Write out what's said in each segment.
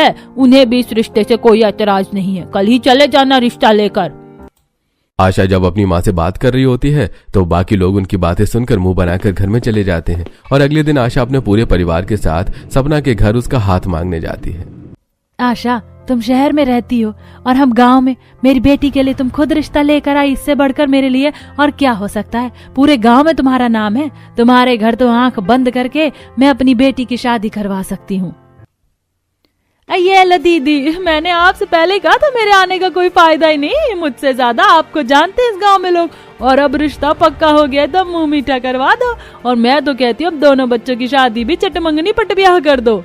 है उन्हें भी इस रिश्ते से कोई एतराज नहीं है। कल ही चले जाना रिश्ता लेकर। आशा जब अपनी माँ से बात कर रही होती है तो बाकी लोग उनकी बातें सुनकर मुंह बनाकर घर में चले जाते हैं और अगले दिन आशा अपने पूरे परिवार के साथ सपना के घर उसका हाथ मांगने जाती है। आशा, तुम शहर में रहती हो और हम गांव में। मेरी बेटी के लिए तुम खुद रिश्ता लेकर आई, इससे बढ़कर मेरे लिए और क्या हो सकता है। पूरे गांव में तुम्हारा नाम है। तुम्हारे घर तो आंख बंद करके मैं अपनी बेटी की शादी करवा सकती हूँ। ये लो दीदी, मैंने आपसे पहले कहा था मेरे आने का कोई फायदा ही नहीं। मुझसे ज्यादा आपको जानते हैं इस गांव में लोग। और अब रिश्ता पक्का हो गया तो मुंह मीठा करवा दो। और मैं तो कहती हूँ अब दोनों बच्चों की शादी भी चटमंगनी पट ब्याह कर दो।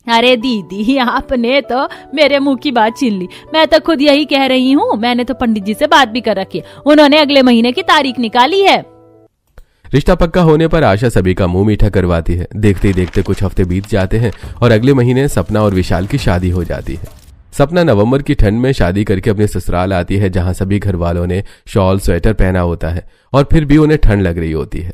अरे दीदी, आपने तो मेरे मुंह की बात छीन ली। मैं तो खुद यही कह रही हूँ। मैंने तो पंडित जी से बात भी कर रखी है, उन्होंने अगले महीने की तारीख निकाली है। रिश्ता पक्का होने पर आशा सभी का मुंह मीठा करवाती है। देखते ही देखते कुछ हफ्ते बीत जाते हैं और अगले महीने सपना और विशाल की शादी हो जाती है। सपना नवंबर की ठंड में शादी करके अपने ससुराल आती है, जहां सभी घर वालों ने शॉल स्वेटर पहना होता है और फिर भी उन्हें ठंड लग रही होती है।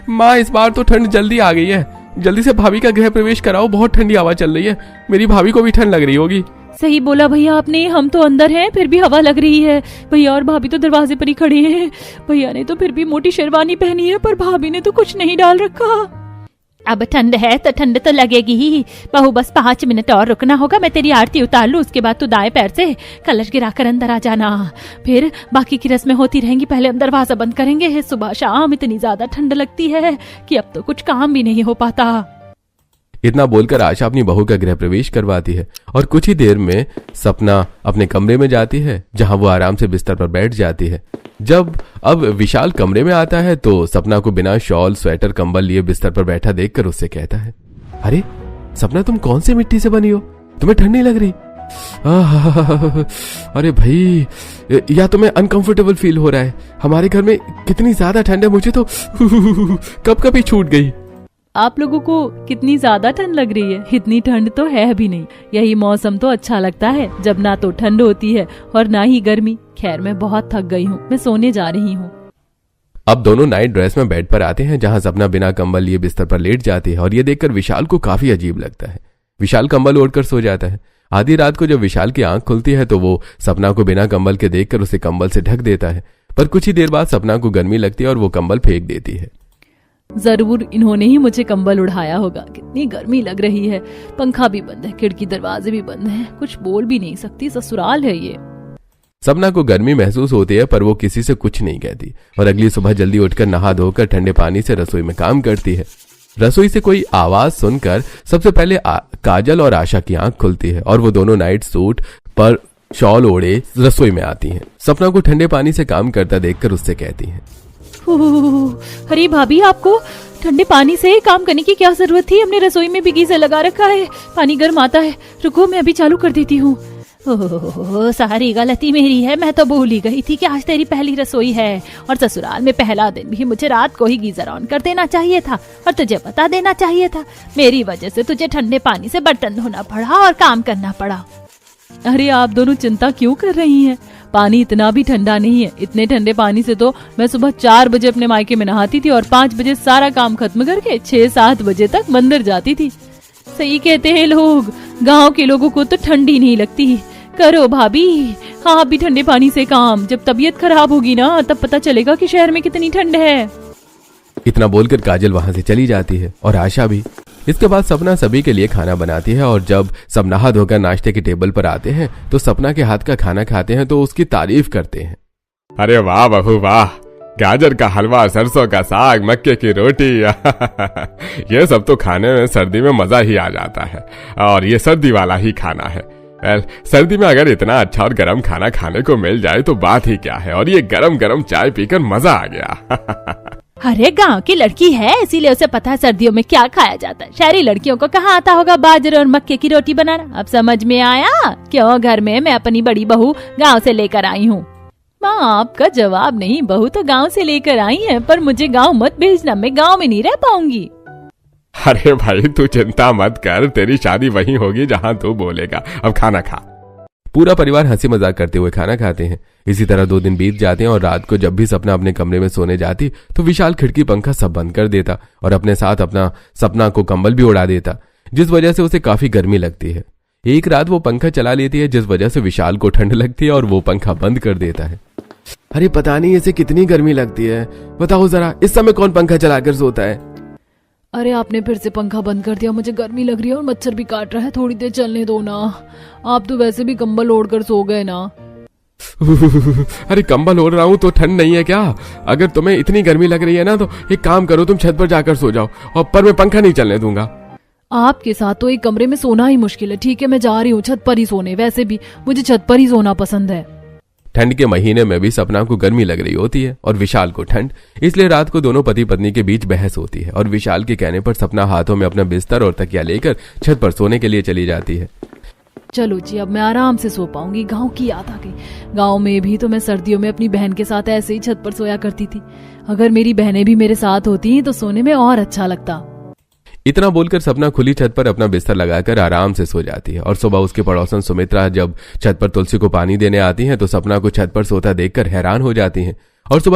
माँ, इस बार तो ठंड जल्दी आ गई है। जल्दी से भाभी का गृह प्रवेश कराओ, बहुत ठंडी हवा चल रही है। मेरी भाभी को भी ठंड लग रही होगी। सही बोला भैया आपने, हम तो अंदर हैं फिर भी हवा लग रही है। भैया और भाभी तो दरवाजे पर ही खड़े हैं। भैया ने तो फिर भी मोटी शेरवानी पहनी है, पर भाभी ने तो कुछ नहीं डाल रखा। अब ठंड है तो ठंड तो लगेगी ही। बहू, बस 5 मिनट और रुकना होगा। मैं तेरी आरती उतार लूं, उसके बाद तू दाएं पैर से कलश गिराकर अंदर आ जाना। फिर बाकी की रस्में होती रहेंगी। पहले हम दरवाजा बंद करेंगे। सुबह शाम इतनी ज्यादा ठंड लगती है कि अब तो कुछ काम भी नहीं हो पाता। इतना बोलकर आशा अपनी बहू का गृह प्रवेश करवाती है और कुछ ही देर में सपना अपने कमरे में जाती है, जहां वो आराम से बिस्तर पर बैठ जाती है। जब अब विशाल कमरे में आता है तो सपना को बिना शॉल स्वेटर कंबल लिए बिस्तर पर बैठा देखकर उससे कहता है, अरे सपना, तुम कौन से मिट्टी से बनी हो? तुम्हें ठंड नहीं लग रही? अरे भाई, या तुम्हें अनकंफर्टेबल फील हो रहा है? हमारे घर में कितनी ज्यादा ठंड है, मुझे तो कब कभी छूट गई। आप लोगों को कितनी ज्यादा ठंड लग रही है? इतनी ठंड तो है भी नहीं। यही मौसम तो अच्छा लगता है, जब ना तो ठंड होती है और ना ही गर्मी। खैर, मैं बहुत थक गई हूँ, मैं सोने जा रही हूँ। अब दोनों नाइट ड्रेस में बेड पर आते हैं, जहां सपना बिना कंबल लिए बिस्तर पर लेट जाती है और ये देखकर विशाल को काफी अजीब लगता है। विशाल कंबल ओढ़कर सो जाता है। आधी रात को जब विशाल की आंख खुलती है तो वो सपना को बिना कंबल के देखकर उसे कंबल से ढक देता है, पर कुछ ही देर बाद सपना को गर्मी लगती है और वो कंबल फेंक देती है। जरूर इन्होंने ही मुझे कंबल उड़ाया होगा। कितनी गर्मी लग रही है। पंखा भी बंद है, खिड़की दरवाजे भी बंद है। कुछ बोल भी नहीं सकती, ससुराल है ये। सपना को गर्मी महसूस होती है, पर वो किसी से कुछ नहीं कहती और अगली सुबह जल्दी उठकर नहा धोकर ठंडे पानी से रसोई में काम करती है। रसोई से कोई आवाज सुनकर सबसे पहले काजल और आशा की आंख खुलती है और वो दोनों नाइट सूट पर शॉल ओढ़े रसोई में आती हैं। सपना को ठंडे पानी से काम करता देखकर उससे कहती हैं, अरे भाभी, आपको ठंडे पानी से काम करने की क्या जरूरत थी? हमने रसोई में भी गीजर लगा रखा है, पानी गर्म आता है। रुको, मैं अभी चालू कर देती हूँ। सारी गलती मेरी है। मैं तो भूल ही गई थी कि आज तेरी पहली रसोई है और ससुराल में पहला दिन भी मुझे रात को ही गीजर ऑन कर देना चाहिए था और तुझे बता देना चाहिए था। मेरी वजह से तुझे ठंडे पानी से बर्तन धोना पड़ा और काम करना पड़ा। अरे आप दोनों चिंता क्यों कर रही हैं? पानी इतना भी ठंडा नहीं है। इतने ठंडे पानी से तो मैं सुबह 4 बजे अपने मायके में नहाती थी और 5 बजे सारा काम खत्म करके 6-7 बजे तक मंदिर जाती थी। सही कहते हैं लोग, गांव के लोगों को तो ठंडी नहीं लगती। करो भाभी, हाँ भी ठंडे पानी से काम। जब तबीयत खराब होगी ना, तब पता चलेगा कि शहर में कितनी ठंड है। इतना बोलकर काजल वहां से चली जाती है और आशा भी। इसके बाद सपना सभी के लिए खाना बनाती है और जब सब नहा धोकर नाश्ते के टेबल पर आते हैं तो सपना के हाथ का खाना खाते हैं तो उसकी तारीफ करते हैं। अरे वाह बहू वाह, गाजर का हलवा, सरसों का साग, मक्के की रोटी ये सब तो खाने में सर्दी में मजा ही आ जाता है और ये सर्दी वाला ही खाना है। सर्दी में अगर इतना अच्छा और गरम खाना खाने को मिल जाए तो बात ही क्या है। और ये गरम गरम चाय पीकर मजा आ गया। अरे गांव की लड़की है, इसीलिए उसे पता है सर्दियों में क्या खाया जाता है। शहरी लड़कियों को कहाँ आता होगा बाजरे और मक्के की रोटी बनाना। अब समझ में आया क्यों घर में मैं अपनी बड़ी बहू गांव से लेकर आई हूँ। माँ, आपका जवाब नहीं। बहू तो गांव से लेकर आई है, पर मुझे गांव मत भेजना, मैं गांव में नहीं रह पाऊंगी। अरे भाई तू चिंता मत कर, तेरी शादी वहीं होगी जहाँ तू बोलेगा। अब खाना खा। पूरा परिवार हंसी मजाक करते हुए खाना खाते हैं। इसी तरह 2 दिन बीत जाते हैं और रात को जब भी सपना अपने कमरे में सोने जाती तो विशाल खिड़की पंखा सब बंद कर देता और अपने साथ अपना सपना को कंबल भी उड़ा देता, जिस वजह से उसे काफी गर्मी लगती है। एक रात वो पंखा चला लेती है, जिस वजह से विशाल को ठंड लगती है और वो पंखा बंद कर देता है। अरे पता नहीं इसे कितनी गर्मी लगती है, बताओ जरा, इस समय कौन पंखा चलाकर सोता है? अरे आपने फिर से पंखा बंद कर दिया, मुझे गर्मी लग रही है और मच्छर भी काट रहा है, थोड़ी देर चलने दो ना। आप तो वैसे भी कंबल ओढ़ कर सो गए ना। अरे कंबल ओढ़ रहा हूं तो ठंड नहीं है क्या? अगर तुम्हें इतनी गर्मी लग रही है ना तो एक काम करो, तुम छत पर जाकर सो जाओ, और पर मैं पंखा नहीं चलने दूंगा। आपके साथ तो एक कमरे में सोना ही मुश्किल है। ठीक है, मैं जा रही हूँ छत पर ही सोने, वैसे भी मुझे छत पर ही सोना पसंद है। ठंड के महीने में भी सपना को गर्मी लग रही होती है और विशाल को ठंड, इसलिए रात को दोनों पति पत्नी के बीच बहस होती है और विशाल के कहने पर सपना हाथों में अपना बिस्तर और तकिया लेकर छत पर सोने के लिए चली जाती है। चलो जी, अब मैं आराम से सो पाऊंगी। गांव की याद आ गई। गांव में भी तो मैं सर्दियों में अपनी बहन के साथ ऐसे ही छत पर सोया करती थी। अगर मेरी बहनें भी मेरे साथ होती तो सोने में और अच्छा लगता। इतना बोलकर सपना खुली छत पर अपना बिस्तर लगाकर आराम से सो जाती है और सुबह उसके पड़ोसन सुमित्रा जब छत पर तुलसी को पानी देने आती हैं तो सपना को छत पर सोता देखकर हैरान हो जाती हैं और सुबह